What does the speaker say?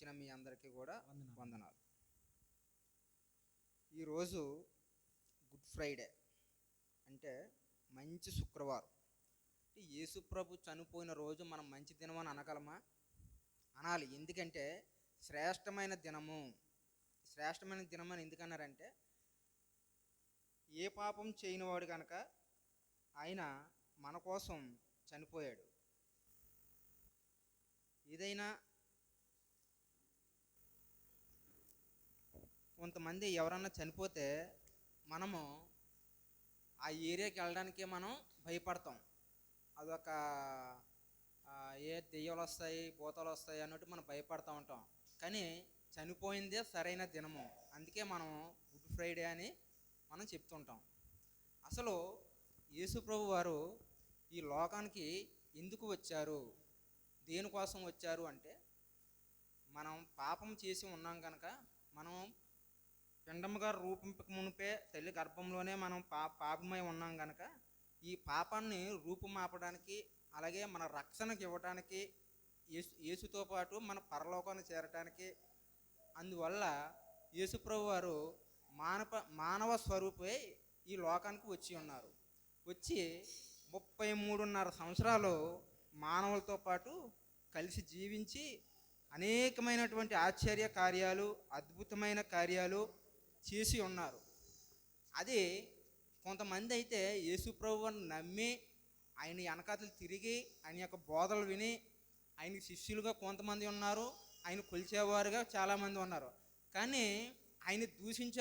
వచ్చిన మీ అందరికీ కూడా వందనాలు. వందనాలు. ఈరోజు గుడ్ ఫ్రైడే అంటే మంచి శుక్రవారం. యేసు ప్రభు చనిపోయిన రోజు మనం మంచి దినమని అనగలమా? అనాలి. ఎందుకంటే శ్రేష్టమైన దినము. శ్రేష్టమైన దినం అని ఎందుకన్నారంటే, ఏ పాపం చేయనివాడు కనుక ఆయన మన కోసం చనిపోయాడు. ఏదైనా కొంతమంది ఎవరన్నా చనిపోతే మనము ఆ ఏరియాకి వెళ్ళడానికే మనం భయపడతాం. అదొక ఏ దెయ్యాలు వస్తాయి, భూతాలు వస్తాయి అన్నట్టు మనం భయపడుతూ ఉంటాం. కానీ చనిపోయిందే సరైన దినము. అందుకే మనం గుడ్ ఫ్రైడే అని మనం చెప్తుంటాం. అసలు యేసు ప్రభు వారు ఈ లోకానికి ఎందుకు వచ్చారు, దేనికోసం వచ్చారు అంటే, మనం పాపం చేసి ఉన్నాం కనుక, మనం పిండముగా రూపింపక మునిపే తల్లి గర్భంలోనే మనం పాపమై ఉన్నాం కనుక, ఈ పాపాన్ని రూపుమాపడానికి, అలాగే మన రక్షణకు ఇవ్వడానికి, యేసుతో పాటు మన పరలోకాన్ని చేరటానికి, అందువల్ల యేసుప్రభు వారు మానవ స్వరూపే ఈ లోకానికి వచ్చి ఉన్నారు. వచ్చి 33.5 సంవత్సరాలు మానవులతో పాటు కలిసి జీవించి అనేకమైనటువంటి ఆశ్చర్య కార్యాలు, అద్భుతమైన కార్యాలు చేసి ఉన్నారు. అది కొంతమంది అయితే యేసుప్రభువుని నమ్మి ఆయన వెనకాతలు తిరిగి ఆయన యొక్క బోధలు విని ఆయనకి శిష్యులుగా కొంతమంది ఉన్నారు, ఆయన కొలిచేవారుగా చాలామంది ఉన్నారు. కానీ ఆయన దూషించే